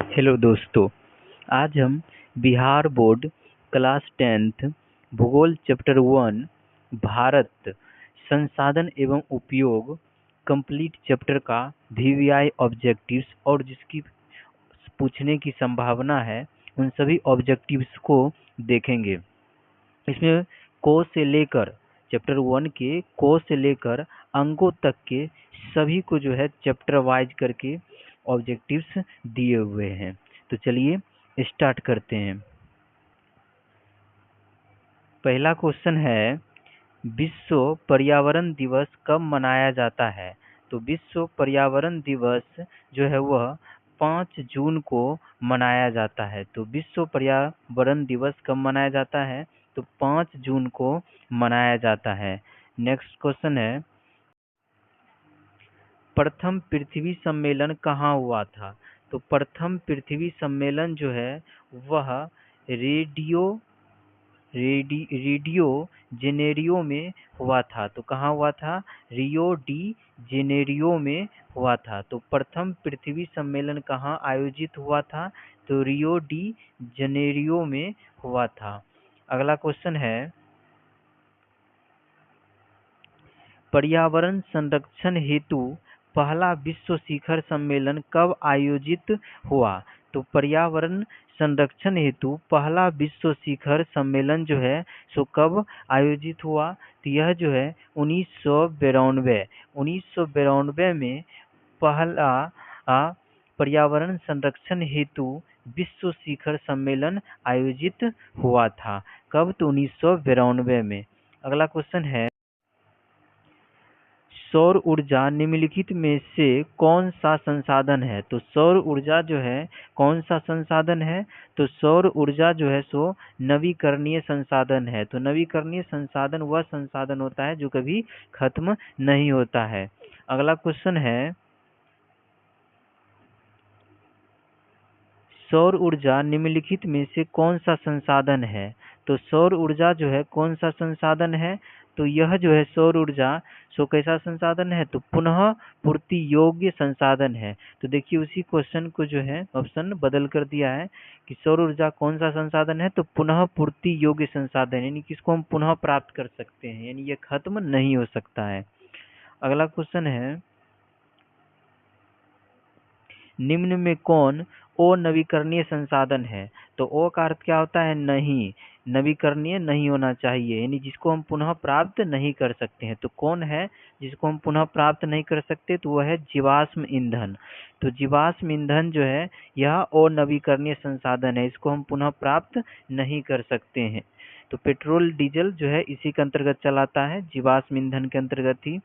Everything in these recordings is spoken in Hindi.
हेलो दोस्तों, आज हम बिहार बोर्ड क्लास 10th भूगोल चैप्टर 1 भारत संसाधन एवं उपयोग कंप्लीट चैप्टर का वीवीआई ऑब्जेक्टिव्स और जिसकी पूछने की संभावना है उन सभी ऑब्जेक्टिव्स को देखेंगे। इसमें को से लेकर चैप्टर 1 के को से लेकर अंकों तक के सभी को जो है चैप्टर वाइज करके ऑब्जेक्टिव्स दिए हुए हैं। तो चलिए स्टार्ट करते हैं। पहला क्वेश्चन है, विश्व पर्यावरण दिवस कब मनाया जाता है? तो विश्व पर्यावरण दिवस जो है वह 5 जून को मनाया जाता है। तो विश्व पर्यावरण दिवस कब मनाया जाता है? तो 5 जून को मनाया जाता है। नेक्स्ट क्वेश्चन है, प्रथम पृथ्वी सम्मेलन कहाँ हुआ था? तो प्रथम पृथ्वी सम्मेलन जो है वह रियो जेनेरियो में हुआ था। तो कहाँ हुआ था? रियो डी जेनेरियो में हुआ था। तो प्रथम पृथ्वी सम्मेलन कहाँ आयोजित हुआ था? तो रियो डी जेनेरियो में हुआ था। अगला क्वेश्चन है, पर्यावरण संरक्षण हेतु पहला विश्व शिखर सम्मेलन कब आयोजित हुआ? तो पर्यावरण संरक्षण हेतु पहला विश्व शिखर सम्मेलन जो है सो कब आयोजित हुआ? तो यह जो है 1992 में पहला पर्यावरण संरक्षण हेतु विश्व शिखर सम्मेलन आयोजित हुआ था। कब? तो 1992 में। अगला क्वेश्चन है, सौर ऊर्जा निम्नलिखित में से कौन सा संसाधन है? तो सौर ऊर्जा जो है कौन सा संसाधन है? तो सौर ऊर्जा जो है सो नवीकरणीय संसाधन है। तो नवीकरणीय संसाधन वह संसाधन होता है जो कभी खत्म नहीं होता है। अगला क्वेश्चन है, सौर ऊर्जा निम्नलिखित में से कौन सा संसाधन है? तो सौर ऊर्जा जो है कौन सा संसाधन है? तो यह जो है सौर ऊर्जा सो कैसा संसाधन है? तो पुनः पूर्ति योग्य संसाधन है। तो देखिए उसी क्वेश्चन को जो है ऑप्शन बदल कर दिया है कि सौर ऊर्जा कौन सा संसाधन है? तो पुनः पूर्ति योग्य संसाधन, यानी कि इसको हम पुनः प्राप्त कर सकते हैं, यानी ये खत्म नहीं हो सकता है। अगला क्वेश्चन है, निम्न में कौन अनवीकरणीय संसाधन है? तो ओ का अर्थ क्या होता है? नहीं, नवीकरणीय नहीं होना चाहिए, यानी जिसको हम पुनः प्राप्त नहीं कर सकते हैं। तो कौन है जिसको हम पुनः प्राप्त नहीं कर सकते? तो वह है जीवाश्म ईंधन। तो जीवाश्म ईंधन जो है यह अनवीकरणीय संसाधन है, इसको हम पुनः प्राप्त नहीं कर सकते हैं। तो पेट्रोल डीजल जो है इसी के अंतर्गत चलाता है, जीवाश्म ईंधन के अंतर्गत ही।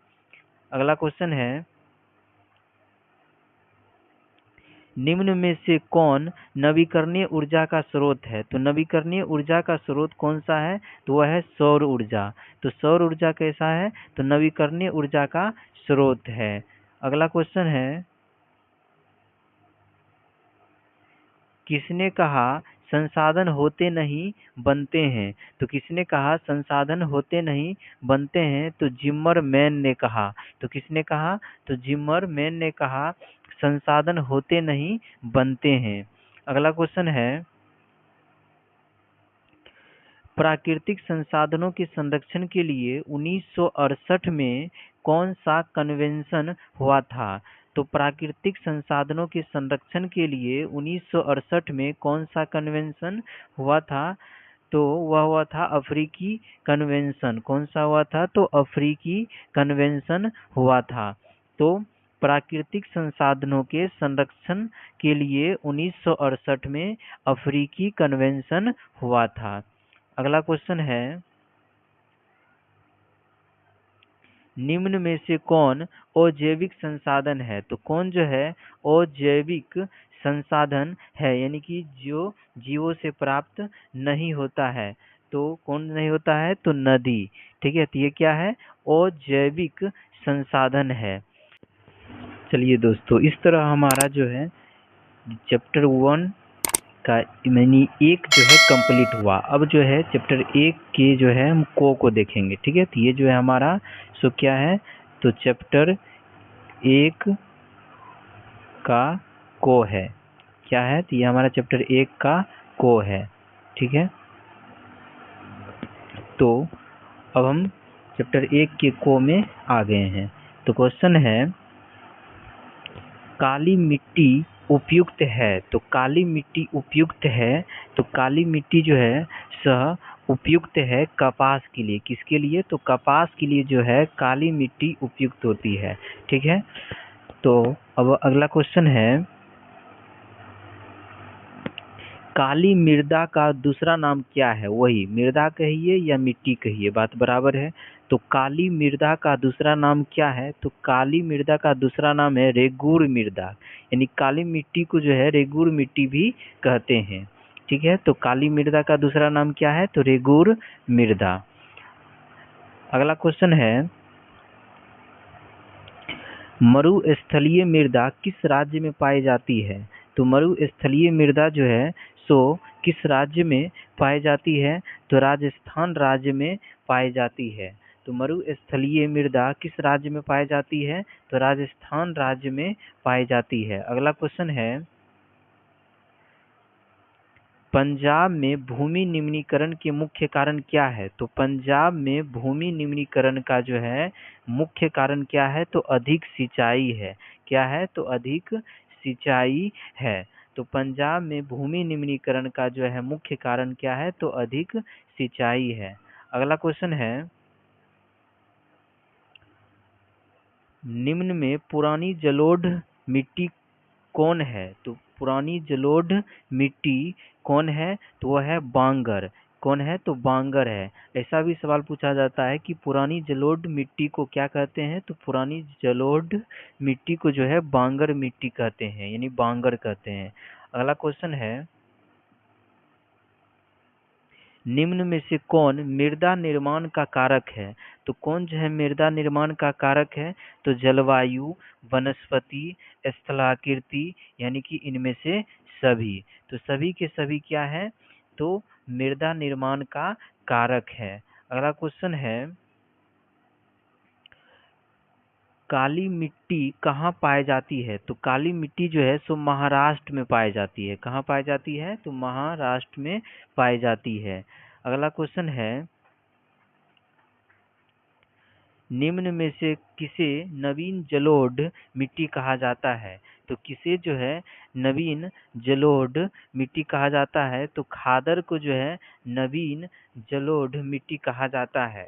अगला क्वेश्चन है, निम्न में से कौन नवीकरणीय ऊर्जा का स्रोत है? तो नवीकरणीय ऊर्जा का स्रोत कौन सा है? तो वह है सौर ऊर्जा। तो सौर ऊर्जा कैसा है? तो नवीकरणीय ऊर्जा का स्रोत है। अगला क्वेश्चन है, किसने कहा संसाधन होते नहीं बनते हैं? तो किसने कहा संसाधन होते नहीं बनते हैं? तो जिमरमैन ने कहा। तो किसने कहा? तो जिमरमैन ने कहा संसाधन होते नहीं बनते हैं। अगला क्वेश्चन है, प्राकृतिक संसाधनों के संरक्षण के लिए 1968 में कौन सा कन्वेंशन हुआ था? तो प्राकृतिक संसाधनों के संरक्षण के लिए 1968 में कौन सा कन्वेंशन हुआ था? तो वह हुआ था अफ्रीकी कन्वेंशन। कौन सा हुआ था? तो अफ्रीकी कन्वेंशन हुआ था। तो प्राकृतिक संसाधनों के संरक्षण के लिए 1968 में अफ्रीकी कन्वेंशन हुआ था। अगला क्वेश्चन है, निम्न में से कौन अजैविक संसाधन है? तो कौन जो है अजैविक संसाधन है, यानी कि जो जीवों से प्राप्त नहीं होता है। तो कौन नहीं होता है? तो नदी। ठीक है, तो ये क्या है? अजैविक संसाधन है। चलिए दोस्तों, इस तरह हमारा जो है चैप्टर 1 का यानी एक जो है कंप्लीट हुआ। अब जो है चैप्टर 1 के जो है हम को देखेंगे। ठीक है, तो ये जो है हमारा सो क्या है? तो चैप्टर 1 का को है। क्या है, तो ये हमारा चैप्टर 1 का को है। ठीक है, तो अब हम चैप्टर 1 के को में आ गए हैं। तो क्वेश्चन है, काली मिट्टी उपयुक्त है। तो काली मिट्टी उपयुक्त है, तो काली मिट्टी जो है सह उपयुक्त है कपास के लिए। किसके लिए, तो कपास के लिए जो है काली मिट्टी उपयुक्त होती है। ठीक है, तो अब अगला क्वेश्चन है, काली मृदा का दूसरा नाम क्या है। वही मृदा कहिए या मिट्टी कहिए, बात बराबर है। तो काली मृदा का दूसरा नाम क्या है, तो काली मृदा का दूसरा नाम है रेगूर मृदा। यानी काली मिट्टी को जो है रेगूर मिट्टी भी कहते हैं। ठीक है, तो काली मृदा का दूसरा नाम क्या है, तो रेगूर मृदा। अगला क्वेश्चन है, मरुस्थलीय मृदा किस राज्य में पाई जाती है। तो मरुस्थलीय मृदा जो है सो किस राज्य में पाई जाती है, तो राजस्थान राज्य में पाई जाती है। तो मरुस्थलीय मृदा किस राज्य में पाई जाती है, तो राजस्थान राज्य में पाई जाती है। अगला क्वेश्चन है, पंजाब में भूमि निम्नीकरण के मुख्य कारण क्या है। तो पंजाब में भूमि निम्नीकरण का जो है मुख्य कारण क्या है, तो अधिक सिंचाई है। क्या है, तो अधिक सिंचाई है। तो पंजाब में भूमि निम्नीकरण का जो है मुख्य कारण क्या है, तो अधिक सिंचाई है। अगला क्वेश्चन है, निम्न में पुरानी जलोढ़ मिट्टी कौन है। तो पुरानी जलोढ़ मिट्टी कौन है, तो वह है बांगर। कौन है, तो बांगर है। ऐसा भी सवाल पूछा जाता है कि पुरानी जलोढ़ मिट्टी को क्या कहते हैं, तो पुरानी जलोढ़ मिट्टी को जो है बांगर मिट्टी कहते हैं, यानी बांगर कहते हैं। अगला क्वेश्चन है, निम्न में से कौन मृदा निर्माण का कारक है। तो कौन जो है मृदा निर्माण का कारक है, तो जलवायु, वनस्पति, स्थलाकृति, यानी कि इनमें से सभी। तो सभी के सभी क्या है, तो मृदा निर्माण का कारक है। अगला क्वेश्चन है, काली मिट्टी कहाँ पाई जाती है। तो काली मिट्टी जो है सो महाराष्ट्र में पाई जाती है। कहाँ पाई जाती है, तो महाराष्ट्र में पाई जाती है। अगला क्वेश्चन है, निम्न में से किसे नवीन जलोढ़ मिट्टी कहा जाता है। तो किसे जो है नवीन जलोढ़ मिट्टी कहा जाता है, तो खादर को जो है नवीन जलोढ़ मिट्टी कहा जाता है।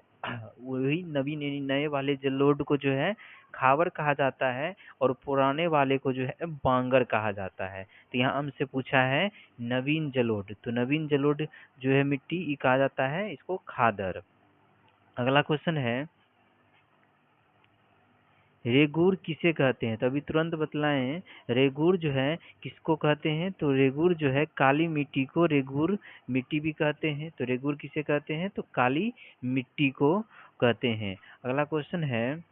वही नवीन यानी नए वाले जलोढ़ को जो है खावर कहा जाता है, और पुराने वाले को जो है बांगर कहा जाता है। तो यहाँ हमसे पूछा है नवीन जलोढ़, तो नवीन जलोढ़ जो है मिट्टी ये कहा जाता है इसको खादर। अगला क्वेश्चन है, रेगूर किसे कहते हैं। तो अभी तुरंत बतलाएं, रेगूर जो है किसको कहते हैं, तो रेगूर जो है काली मिट्टी को रेगूर मिट्टी भी कहते हैं। तो रेगूर किसे कहते हैं, तो काली मिट्टी को कहते हैं। अगला क्वेश्चन है,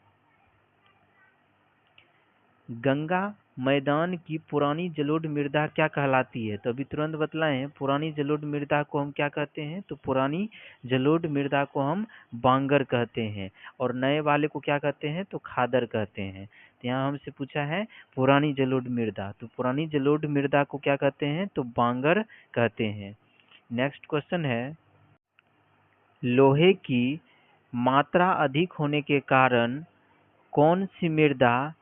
गंगा मैदान की पुरानी जलोढ़ मृदा क्या कहलाती है। तो अभी तुरंत बतलाएं, पुरानी जलोढ़ मृदा को हम क्या कहते हैं, तो पुरानी जलोढ़ मृदा को हम बांगर कहते हैं, और नए वाले को क्या कहते हैं, तो खादर कहते हैं। तो यहाँ हमसे पूछा है पुरानी जलोढ़ मृदा, तो पुरानी जलोढ़ मृदा को क्या कहते हैं, तो बांगर कहते हैं। नेक्स्ट क्वेश्चन है, लोहे की मात्रा अधिक होने के कारण कौन सी मृदा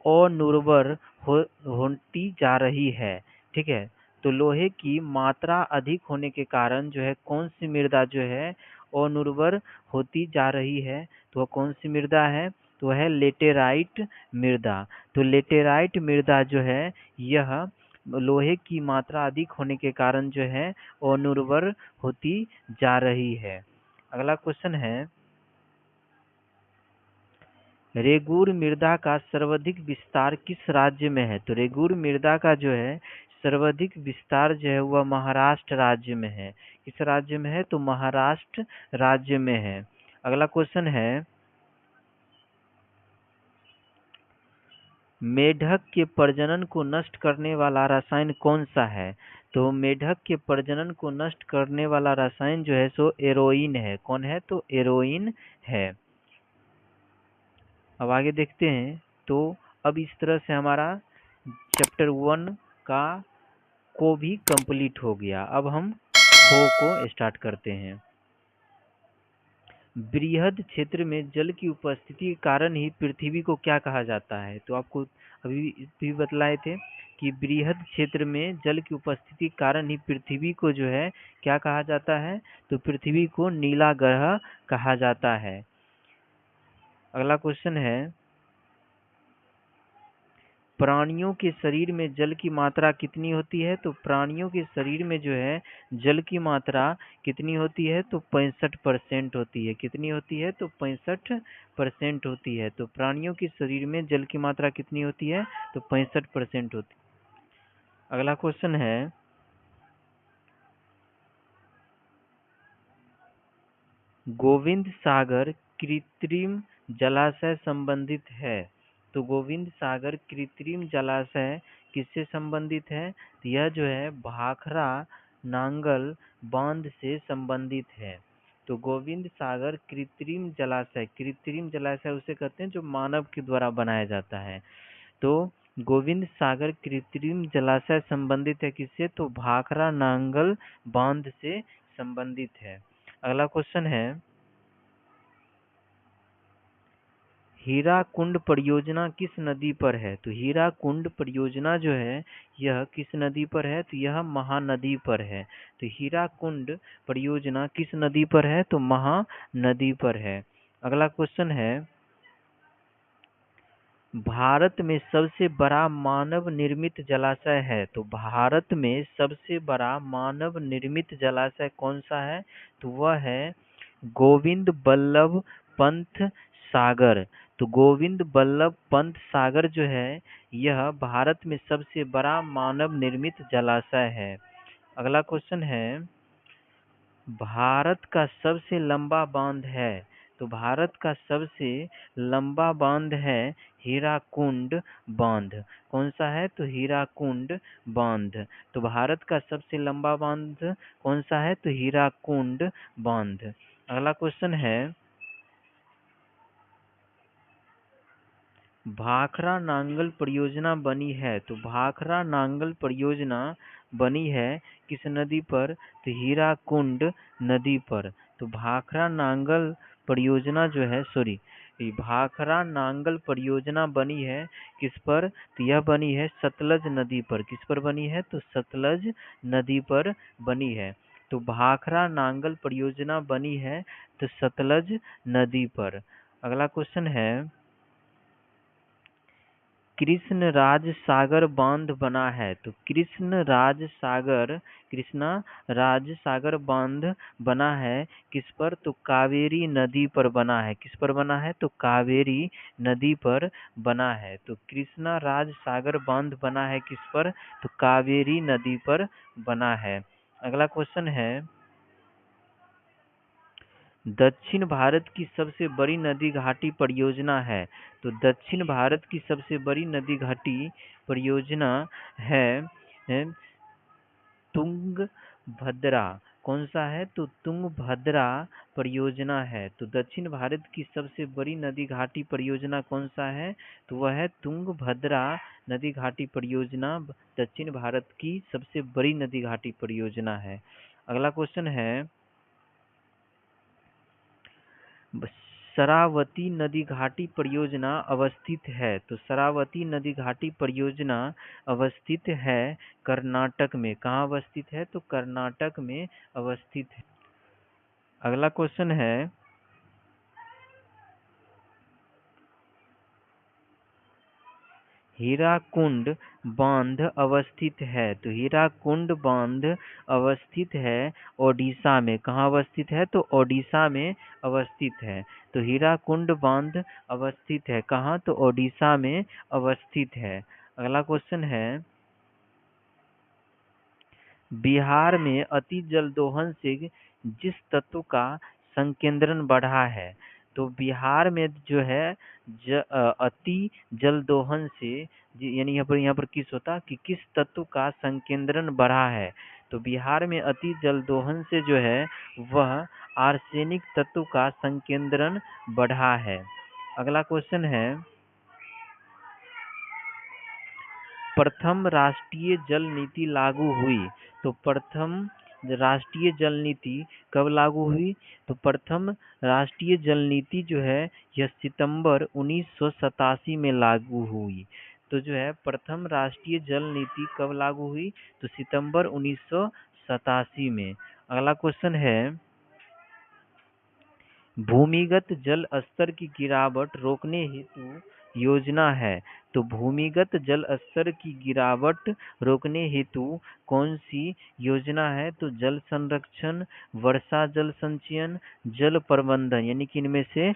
अनुर्वर होती जा रही है। ठीक है, तो लोहे की मात्रा अधिक होने के कारण जो है कौन सी मृदा जो है अनुर्वर होती जा रही है, तो वह कौन सी मृदा है, तो वह है लेटेराइट मृदा। तो लेटेराइट मृदा जो है यह लोहे की मात्रा अधिक होने के कारण जो है अनुर्वर होती जा रही है। अगला क्वेश्चन है, रेगूर मृदा का सर्वाधिक विस्तार किस राज्य में है। तो रेगूर मृदा का जो है सर्वाधिक विस्तार जो है वह महाराष्ट्र राज्य में है। किस राज्य में है, तो महाराष्ट्र राज्य में है। अगला क्वेश्चन है, मेढक के प्रजनन को नष्ट करने वाला रसायन कौन सा है। तो मेढक के प्रजनन को नष्ट करने वाला रसायन जो है सो एरोइन है। कौन है, तो एरोइन है। अब आगे देखते हैं। तो अब इस तरह से हमारा चैप्टर 1 का को भी कंप्लीट हो गया। अब हम खो को स्टार्ट करते हैं। बृहद क्षेत्र में जल की उपस्थिति के कारण ही पृथ्वी को क्या कहा जाता है? तो आपको अभी भी बतलाए थे कि बृहद क्षेत्र में जल की उपस्थिति के कारण ही पृथ्वी को जो है क्या कहा जाता है? तो पृथ्वी को नीला ग्रह कहा जाता है। अगला क्वेश्चन है, प्राणियों के शरीर में जल की मात्रा कितनी होती है? तो प्राणियों के शरीर में जो है जल की मात्रा कितनी होती है? तो 65% होती है। कितनी होती है? तो 65% होती है। तो प्राणियों के शरीर में जल की मात्रा कितनी होती है? तो 65% होती है। अगला क्वेश्चन है, गोविंद सागर कृत्रिम जलाशय संबंधित है। तो गोविंद सागर कृत्रिम जलाशय किससे संबंधित है? तो यह जो है भाखड़ा नांगल बांध से संबंधित है। तो गोविंद सागर कृत्रिम जलाशय उसे कहते हैं जो मानव के द्वारा बनाया जाता है। तो गोविंद सागर कृत्रिम जलाशय संबंधित है किससे? तो भाखड़ा नांगल बांध से संबंधित है। अगला क्वेश्चन है, हीराकुंड परियोजना किस नदी पर है? तो हीराकुंड परियोजना जो है यह किस नदी पर है? तो यह महानदी पर है। तो हीराकुंड परियोजना किस नदी पर है? तो महानदी पर है। अगला क्वेश्चन है, भारत में सबसे बड़ा मानव निर्मित जलाशय है। तो भारत में सबसे बड़ा मानव निर्मित जलाशय कौन सा है? तो वह है गोविंद बल्लभ पंत सागर। तो गोविंद बल्लभ पंत सागर जो है यह भारत में सबसे बड़ा मानव निर्मित जलाशय है। अगला क्वेश्चन है, भारत का सबसे लंबा बांध है। तो भारत का सबसे लंबा बांध है हीराकुंड बांध। कौन सा है? तो हीराकुंड बांध। तो भारत का सबसे लंबा बांध कौन सा है? तो हीराकुंड बांध। अगला क्वेश्चन है, भाखड़ा नांगल परियोजना बनी है। तो भाखड़ा नांगल परियोजना बनी है किस नदी पर? तो हीराकुंड नदी पर। तो भाखड़ा नांगल परियोजना जो है भाखड़ा नांगल परियोजना बनी है किस पर? तो यह बनी है सतलज नदी पर। किस पर बनी है? तो सतलज नदी पर बनी है। तो भाखड़ा नांगल परियोजना बनी है तो सतलज नदी पर। अगला क्वेश्चन है, कृष्ण राज सागर बांध बना है। तो कृष्णा राज सागर बांध बना है किस पर? तो कावेरी नदी पर बना है। किस पर बना है? तो कावेरी नदी पर बना है। तो कृष्णा राज सागर बांध बना है किस पर? तो कावेरी नदी पर बना है। अगला क्वेश्चन है, दक्षिण भारत की सबसे बड़ी नदी घाटी परियोजना है। तो दक्षिण भारत की सबसे बड़ी नदी घाटी परियोजना है तुंगभद्रा। कौन सा है? तो तुंगभद्रा परियोजना है। तो दक्षिण भारत की सबसे बड़ी नदी घाटी परियोजना कौन सा है? तो वह है तुंगभद्रा नदी घाटी परियोजना दक्षिण भारत की सबसे बड़ी नदी घाटी परियोजना है। अगला क्वेश्चन है, शरावती नदी घाटी परियोजना अवस्थित है। तो शरावती नदी घाटी परियोजना अवस्थित है कर्नाटक में। कहाँ अवस्थित है? तो कर्नाटक में अवस्थित है। अगला क्वेश्चन है, हीराकुंड बांध अवस्थित है। तो हीराकुंड बांध अवस्थित है ओडिशा में। कहाँ अवस्थित है? तो ओडिशा में अवस्थित है। तो हीराकुंड बांध अवस्थित है कहाँ? तो ओडिशा में अवस्थित है। अगला क्वेश्चन है, बिहार में अति जल दोहन से जिस तत्व का संकेंद्रण बढ़ा है। तो बिहार में जो है अति जल दोहन से यानी यहाँ पर किस होता कि किस तत्व का संकेंद्रण बढ़ा है? तो बिहार में अति जल दोहन से जो है वह आर्सेनिक तत्व का संकेंद्रण बढ़ा है। अगला क्वेश्चन है, प्रथम राष्ट्रीय जल नीति लागू हुई? तो प्रथम राष्ट्रीय जल नीति कब लागू हुई? तो प्रथम राष्ट्रीय जल नीति जो है यह सितंबर 1987 में लागू हुई। तो जो है प्रथम राष्ट्रीय जल नीति कब लागू हुई? तो सितंबर 1987 में। अगला क्वेश्चन है, भूमिगत जल स्तर की गिरावट रोकने हेतु योजना है। तो भूमिगत जल स्तर की गिरावट रोकने हेतु कौन सी योजना है? तो जल संरक्षण, वर्षा जल संचयन, जल प्रबंधन, यानी कि इनमें से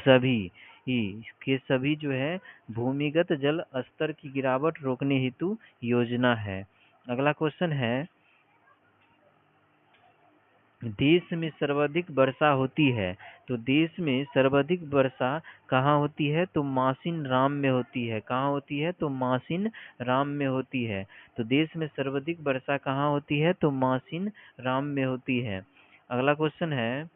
सभी के सभी जो है भूमिगत जल स्तर की गिरावट रोकने हेतु योजना है। अगला क्वेश्चन है, देश में सर्वाधिक वर्षा होती है। तो देश में सर्वाधिक वर्षा कहाँ होती है? तो मासिन राम में होती है। कहाँ होती है? तो मासिन राम में होती है। तो देश में सर्वाधिक वर्षा कहाँ होती है? तो मासिन राम में होती है। अगला क्वेश्चन है,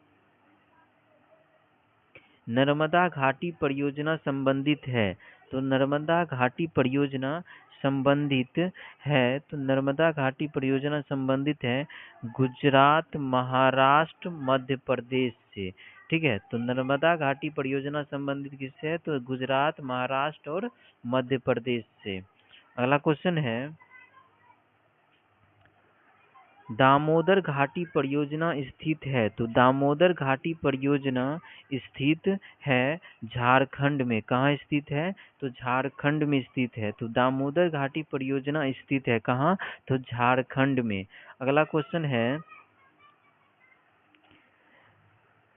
नर्मदा घाटी परियोजना संबंधित है। तो नर्मदा घाटी परियोजना संबंधित है। तो नर्मदा घाटी परियोजना संबंधित है गुजरात, महाराष्ट्र, मध्य प्रदेश से। ठीक है, तो नर्मदा घाटी परियोजना संबंधित किससे है? तो गुजरात, महाराष्ट्र और मध्य प्रदेश से। अगला क्वेश्चन है, दामोदर घाटी परियोजना स्थित है। तो दामोदर घाटी परियोजना स्थित है झारखंड में। कहाँ स्थित है? तो झारखंड में स्थित है। तो दामोदर घाटी परियोजना स्थित है कहाँ? तो झारखंड में। अगला क्वेश्चन है,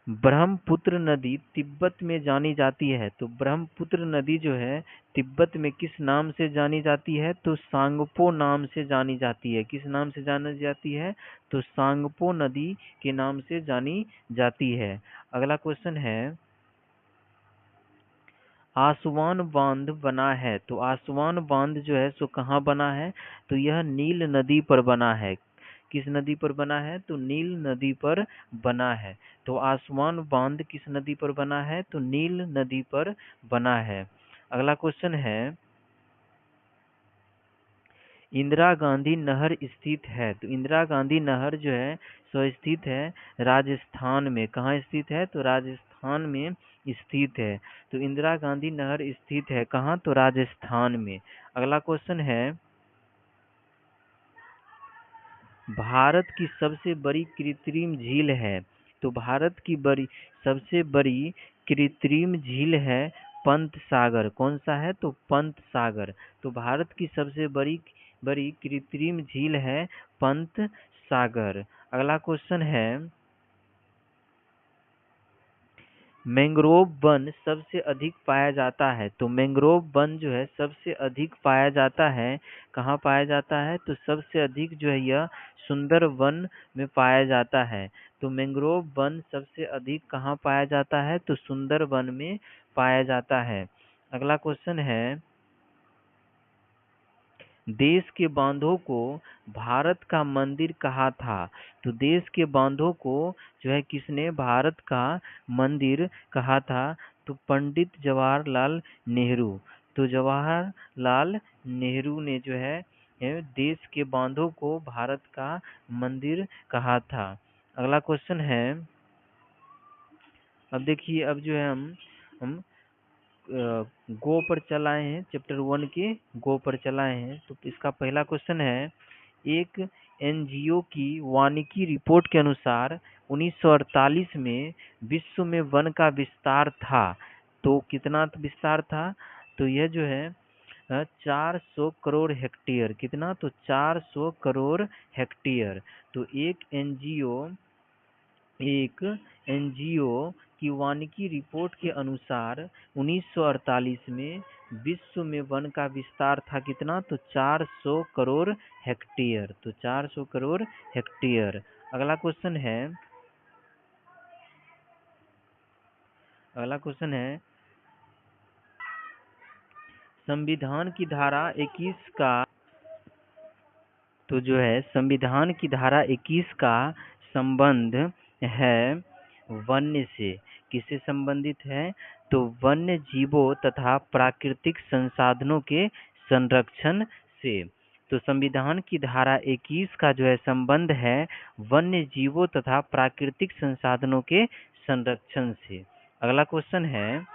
ब्रह्मपुत्र नदी तिब्बत में जानी जाती है। तो ब्रह्मपुत्र नदी जो है तिब्बत में किस नाम से जानी जाती है? तो सांगपो नाम से जानी जाती है। किस नाम से जानी जाती है? तो सांगपो नदी के नाम से जानी जाती है। अगला क्वेश्चन है, आसवान बांध बना है। तो आसवान बांध जो है सो कहाँ बना है? तो यह नील नदी पर बना है। किस नदी पर बना है? तो नील नदी पर बना है। तो आसवान बांध किस नदी पर बना है? तो नील नदी पर बना है। अगला क्वेश्चन है, इंदिरा गांधी नहर स्थित है। तो इंदिरा गांधी नहर जो है सो स्थित है राजस्थान में। कहाँ स्थित है? तो राजस्थान में स्थित है। तो इंदिरा गांधी नहर स्थित है कहाँ? तो राजस्थान में। अगला क्वेश्चन है, भारत की सबसे बड़ी कृत्रिम झील है। तो भारत की सबसे बड़ी कृत्रिम झील है पंत सागर। कौन सा है? तो पंत सागर। तो भारत की सबसे बड़ी बड़ी कृत्रिम झील है पंत सागर। अगला क्वेश्चन है, मैंग्रोव वन सबसे अधिक पाया जाता है। तो मैंग्रोव वन जो है सबसे अधिक पाया जाता है कहाँ पाया जाता है? तो सबसे अधिक जो है यह सुंदर वन में पाया जाता है। तो मैंग्रोव वन सबसे अधिक कहाँ पाया जाता है? तो सुंदर वन में पाया जाता है। अगला क्वेश्चन है, देश के बांधों को भारत का मंदिर कहा था। तो देश के बांधों को जो है किसने भारत का मंदिर कहा था? तो पंडित जवाहरलाल नेहरू। तो जवाहरलाल नेहरू ने जो है देश के बांधों को भारत का मंदिर कहा था। अगला क्वेश्चन है, अब देखिए अब जो है हम गो पर चलाए हैं, चैप्टर 1 के गो पर चलाए हैं। तो इसका पहला क्वेश्चन है, एक एनजीओ की वानिकी रिपोर्ट के अनुसार 1948 में विश्व में वन का विस्तार था। तो कितना विस्तार था? तो यह जो है 400 करोड़ हेक्टेयर। कितना? तो 400 करोड़ हेक्टेयर। तो एक एनजीओ की वानिकी रिपोर्ट के अनुसार 1948 में विश्व में वन का विस्तार था कितना? तो 400 करोड़ हेक्टेयर। तो 400 करोड़ हेक्टेयर। अगला क्वेश्चन है, अगला क्वेश्चन है, संविधान की धारा 21 का तो जो है संविधान की धारा 21 का संबंध है वन्य से। किससे संबंधित है? तो वन्य जीवों तथा प्राकृतिक संसाधनों के संरक्षण से। तो संविधान की धारा 21 का जो है संबंध है वन्य जीवों तथा प्राकृतिक संसाधनों के संरक्षण से। अगला क्वेश्चन है,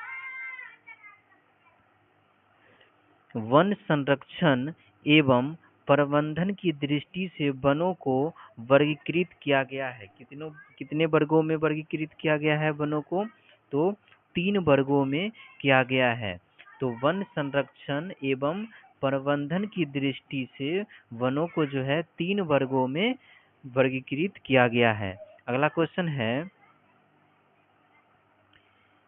वन संरक्षण एवं प्रबंधन की दृष्टि से वनों को वर्गीकृत किया गया है। कितने वर्गों में वर्गीकृत किया गया है वनों को? तो 3 वर्गों में किया गया है। तो वन संरक्षण एवं प्रबंधन की दृष्टि से वनों को जो है 3 वर्गों में वर्गीकृत किया गया है। अगला क्वेश्चन है,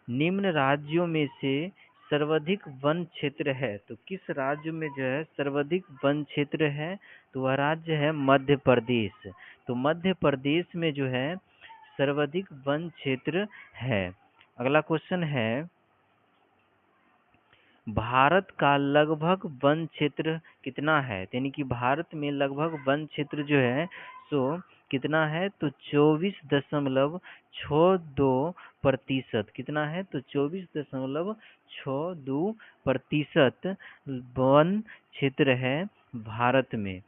निम्न राज्यों में से सर्वाधिक वन क्षेत्र है। तो किस राज्य में जो है सर्वाधिक वन क्षेत्र है? तो वह राज्य है मध्य प्रदेश। तो मध्य प्रदेश में जो है सर्वाधिक वन क्षेत्र है। अगला क्वेश्चन है, भारत का लगभग वन क्षेत्र कितना है? यानी कि भारत में लगभग वन क्षेत्र जो है सो कितना है? तो 24.62%। कितना है? तो 24.62% वन क्षेत्र है भारत में।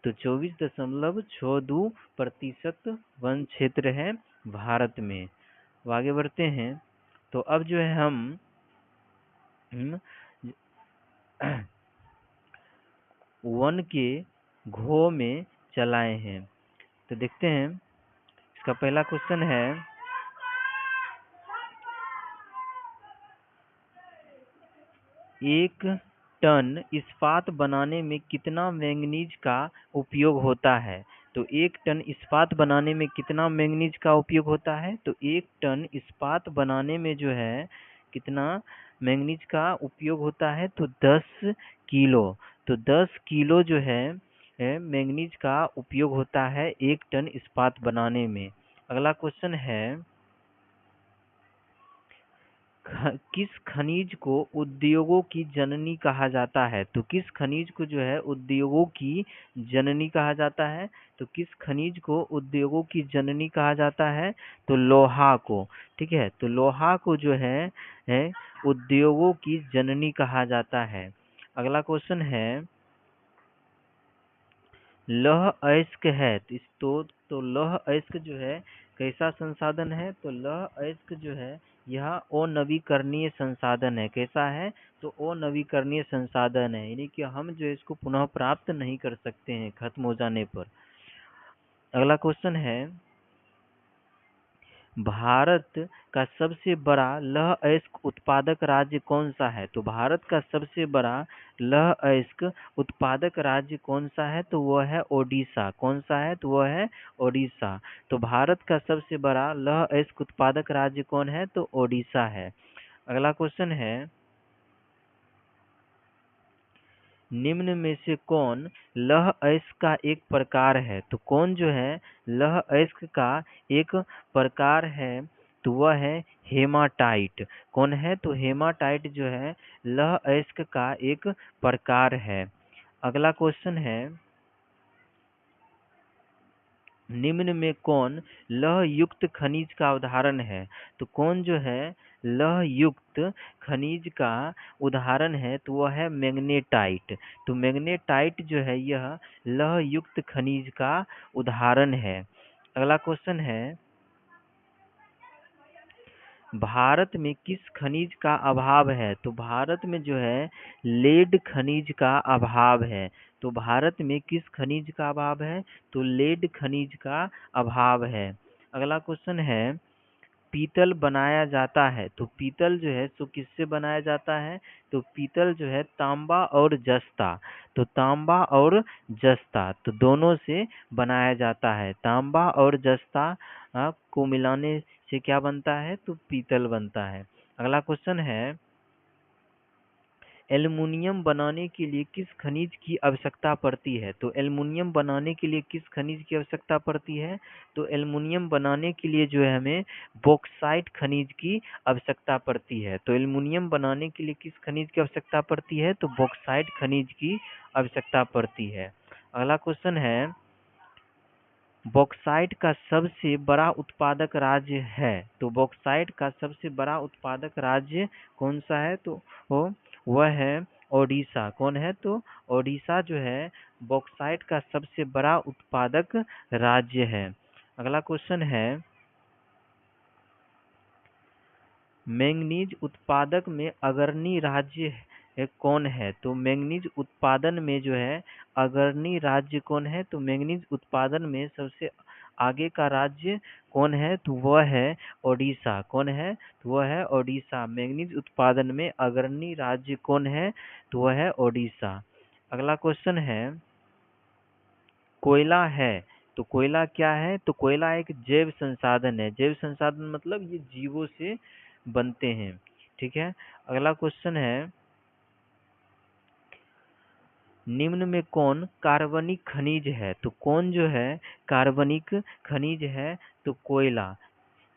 तो 24.62% वन क्षेत्र है भारत में। तो आगे बढ़ते हैं। तो अब जो है हम वन के घो में चलाए हैं। तो देखते हैं, इसका पहला क्वेश्चन है, 1 टन इस्पात बनाने में कितना मैंगनीज का उपयोग होता है? तो 1 टन इस्पात बनाने में कितना मैंगनीज का उपयोग होता है? तो 1 टन इस्पात बनाने में जो है कितना मैंगनीज का उपयोग होता है? तो 10 किलो। तो 10 किलो जो है मैंगनीज का उपयोग होता है 1 टन इस्पात बनाने में। अगला क्वेश्चन है, किस खनिज को उद्योगों की जननी कहा जाता है? तो किस खनिज को जो है उद्योगों की जननी कहा जाता है? तो किस खनिज को उद्योगों की जननी कहा जाता है? तो लोहा को। ठीक है, तो लोहा को जो है उद्योगों की जननी कहा जाता है। अगला क्वेश्चन है, लौह अयस्क है तो लौह अयस्क जो है कैसा संसाधन है? तो लौह अयस्क जो है यह अनवीकरणीय संसाधन है। कैसा है? तो अनवीकरणीय संसाधन है, यानी कि हम जो है इसको पुनः प्राप्त नहीं कर सकते हैं खत्म हो जाने पर। अगला क्वेश्चन है, भारत का सबसे बड़ा लौह अयस्क उत्पादक राज्य कौन सा है? तो भारत का सबसे बड़ा लौह अयस्क उत्पादक राज्य कौन सा है? तो वह है ओडिशा। कौन सा है? तो वह है ओडिशा। तो भारत का सबसे बड़ा लौह अयस्क उत्पादक राज्य कौन है? तो ओडिशा है। अगला क्वेश्चन है, निम्न में से कौन लौह अयस्क का एक प्रकार है? तो कौन जो है लौह अयस्क का एक प्रकार है? तो वह है हेमाटाइट। कौन है? तो हेमाटाइट जो है लौह अयस्क का एक प्रकार है। अगला क्वेश्चन है, निम्न में कौन लौह युक्त खनिज का उदाहरण है? तो कौन जो है लौह युक्त खनिज का उदाहरण है? तो वह है मैग्नेटाइट। तो मैग्नेटाइट जो है यह लौह युक्त खनिज का उदाहरण है। अगला क्वेश्चन है, भारत में किस खनिज का अभाव है? तो भारत में जो है लेड खनिज का अभाव है। तो भारत में किस खनिज का अभाव है? तो लेड खनिज का अभाव है। अगला क्वेश्चन है, पीतल बनाया जाता है। तो पीतल जो है सो किससे बनाया जाता है? तो पीतल जो है तांबा और जस्ता। तो तांबा और जस्ता तो दोनों से बनाया जाता है। तांबा और जस्ता को मिलाने से क्या बनता है? तो पीतल बनता है। अगला क्वेश्चन है, एल्युमिनियम बनाने के लिए किस खनिज की आवश्यकता पड़ती है? तो एल्युमिनियम बनाने के लिए किस खनिज की आवश्यकता पड़ती है? तो एल्युमिनियम बनाने के लिए जो है हमें बॉक्साइट खनिज की आवश्यकता पड़ती है। तो एल्युमिनियम बनाने के लिए किस खनिज की आवश्यकता पड़ती है? तो बॉक्साइट खनिज की आवश्यकता पड़ती है। अगला क्वेश्चन है, बॉक्साइट का सबसे बड़ा उत्पादक राज्य है। तो बॉक्साइट का सबसे बड़ा उत्पादक राज्य कौन सा है? तो वह है ओडिशा। कौन है? तो ओडिशा जो है बॉक्साइट का सबसे बड़ा उत्पादक राज्य है। अगला क्वेश्चन है, मैंगनीज उत्पादक में अग्रणी राज्य कौन है? तो मैंगनीज उत्पादन में जो है अग्रणी राज्य कौन है? तो मैंगनीज उत्पादन में सबसे आगे का राज्य कौन है? तो वह है ओडिशा। कौन है? तो वह है ओडिशा। मैंगनीज उत्पादन में अग्रणी राज्य कौन है? तो वह है ओडिशा। अगला क्वेश्चन है, कोयला है तो कोयला क्या है? तो कोयला एक जैव संसाधन है। जैव संसाधन मतलब ये जीवों से बनते हैं। ठीक है। अगला क्वेश्चन है, निम्न में कौन कार्बनिक खनिज है? तो कौन जो है कार्बनिक खनिज है? तो कोयला।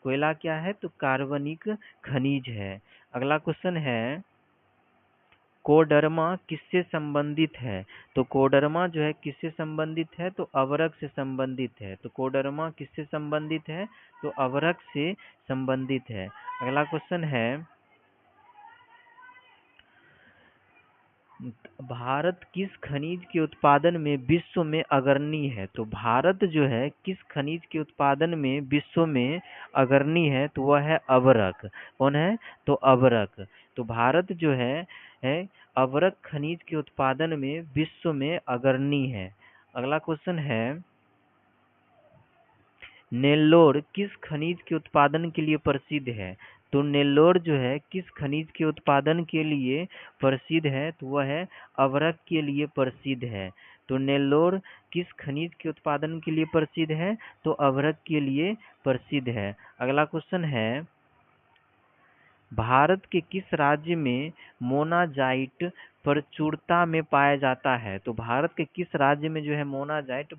कोयला क्या है? तो कार्बनिक खनिज है। अगला क्वेश्चन है, कोडरमा किससे संबंधित है? तो कोडरमा जो है किससे संबंधित है? तो अवरक से संबंधित है। तो कोडरमा किससे संबंधित है? तो अवरक से संबंधित है। अगला क्वेश्चन है, भारत किस खनिज के उत्पादन में विश्व में अग्रणी है? तो भारत जो है किस खनिज के उत्पादन में विश्व में अग्रणी है? तो वह है अवरक। कौन है? तो अवरक। तो भारत जो है अवरक खनिज के उत्पादन में विश्व में अग्रणी है। अगला क्वेश्चन है, नेल्लोर किस खनिज के उत्पादन के लिए प्रसिद्ध है? तो नेल्लोर जो है किस खनिज के उत्पादन के लिए प्रसिद्ध है? तो वह है अवरक के लिए प्रसिद्ध है। तो नेल्लोर किस खनिज के उत्पादन के लिए प्रसिद्ध है? तो अवरक के लिए प्रसिद्ध है। अगला क्वेश्चन है, भारत के किस राज्य में मोनाजाइट प्रचुरता में पाया जाता है? तो भारत के किस राज्य में जो है मोनाजाइट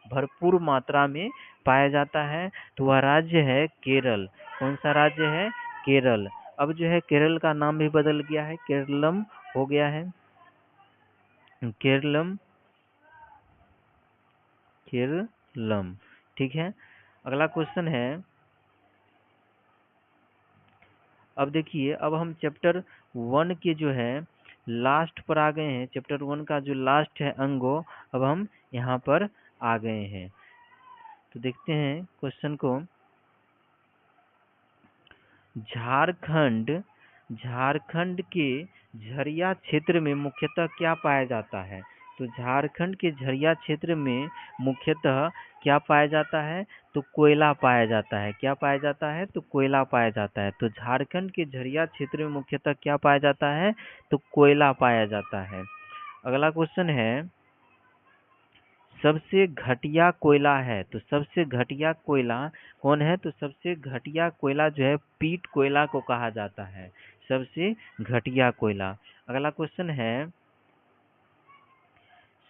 भरपूर मात्रा में पाया जाता है? तो वह राज्य है केरल। कौन सा राज्य है? केरल। अब जो है केरल का नाम भी बदल गया है, केरलम हो गया है। केरलम, केरलम। ठीक है। अगला क्वेश्चन है, अब देखिए अब हम चैप्टर 1 के जो है लास्ट पर आ गए हैं। चैप्टर 1 का जो लास्ट है अंगो, अब हम यहाँ पर आ गए हैं। तो देखते हैं क्वेश्चन को, झारखंड झारखंड के झरिया क्षेत्र में मुख्यतः क्या पाया जाता है? तो झारखंड के झरिया क्षेत्र में मुख्यतः क्या पाया जाता है? तो कोयला पाया जाता है। क्या पाया जाता है? तो कोयला पाया जाता है। तो झारखंड के झरिया क्षेत्र में मुख्यतः क्या पाया जाता है? तो कोयला पाया जाता है। अगला क्वेश्चन है, सबसे घटिया कोयला है। तो सबसे घटिया कोयला कौन है? तो सबसे घटिया कोयला जो है पीट कोयला को कहा जाता है, सबसे घटिया कोयला। अगला क्वेश्चन है,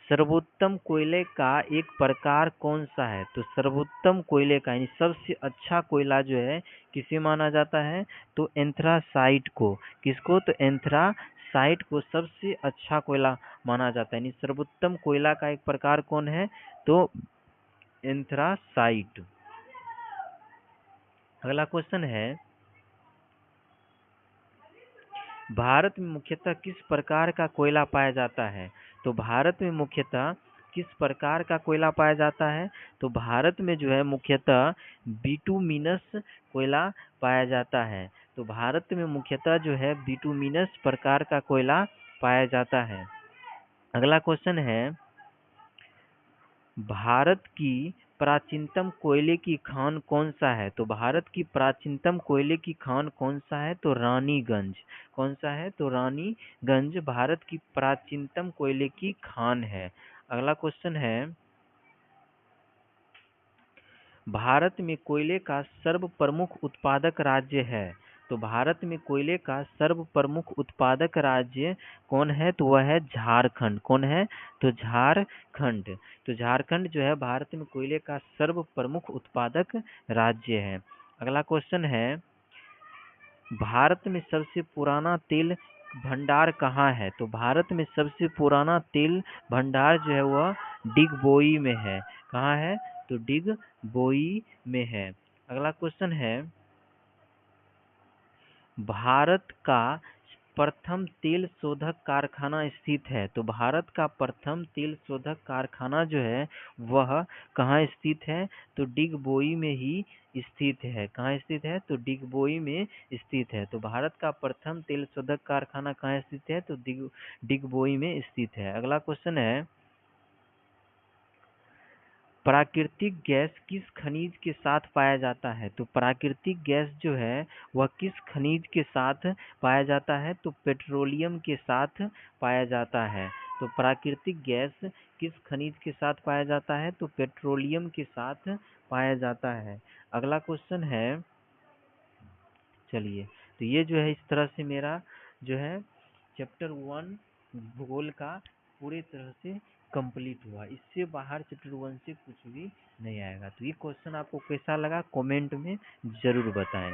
सर्वोत्तम कोयले का एक प्रकार कौन सा है? तो सर्वोत्तम कोयले का यानी सबसे अच्छा कोयला जो है किसे माना जाता है? तो एंथ्रासाइट को। किसको? तो एंथ्रासाइट को सबसे अच्छा कोयला माना जाता है। यानी सर्वोत्तम कोयला का एक प्रकार कौन है? तो एंथ्रासाइट। अगला क्वेश्चन है, भारत में मुख्यतः किस प्रकार का कोयला पाया जाता है? तो भारत में मुख्यतः किस प्रकार का कोयला पाया जाता है? तो भारत में जो है मुख्यतः बिटुमिनस कोयला पाया जाता है। तो भारत में मुख्यतः जो है बिटुमिनस प्रकार का कोयला पाया जाता है। अगला क्वेश्चन है, भारत की प्राचीनतम कोयले की खान कौन सा है? तो भारत की प्राचीनतम कोयले की खान कौन सा है? तो रानीगंज। कौन सा है? तो रानीगंज भारत की प्राचीनतम कोयले की खान है। अगला क्वेश्चन है, भारत में कोयले का सर्व प्रमुख उत्पादक राज्य है। तो भारत में कोयले का सर्व प्रमुख उत्पादक राज्य कौन है? तो वह है झारखंड। कौन है? तो झारखंड। तो झारखंड जो है भारत में कोयले का सर्व प्रमुख उत्पादक राज्य है। अगला क्वेश्चन है, भारत में सबसे पुराना तेल भंडार कहाँ है? तो भारत में सबसे पुराना तेल भंडार जो है वह डिगबोई में है। कहाँ है? तो डिगबोई में है। अगला क्वेश्चन है, भारत का प्रथम तेल शोधक कारखाना स्थित है? तो भारत का प्रथम तेल शोधक कारखाना जो है वह कहाँ स्थित है? तो डिगबोई में ही स्थित है। कहाँ स्थित है? तो डिगबोई में स्थित है। तो भारत का प्रथम तेल शोधक कारखाना कहाँ स्थित है? तो डिगबोई में स्थित है। अगला क्वेश्चन है, प्राकृतिक गैस किस खनिज के साथ पाया जाता है? तो प्राकृतिक गैस जो है वह किस खनिज के साथ पाया जाता है? तो पेट्रोलियम के साथ पाया जाता है। तो प्राकृतिक गैस किस खनिज के साथ पाया जाता है? तो पेट्रोलियम के साथ पाया जाता है। अगला क्वेश्चन है, चलिए, तो ये जो है इस तरह से मेरा जो है चैप्टर 1 भूगोल का पूरे तरह से कंप्लीट हुआ। इससे बाहर चैप्टर 1 से कुछ भी नहीं आएगा। तो ये क्वेश्चन आपको कैसा लगा कमेंट में ज़रूर बताएं।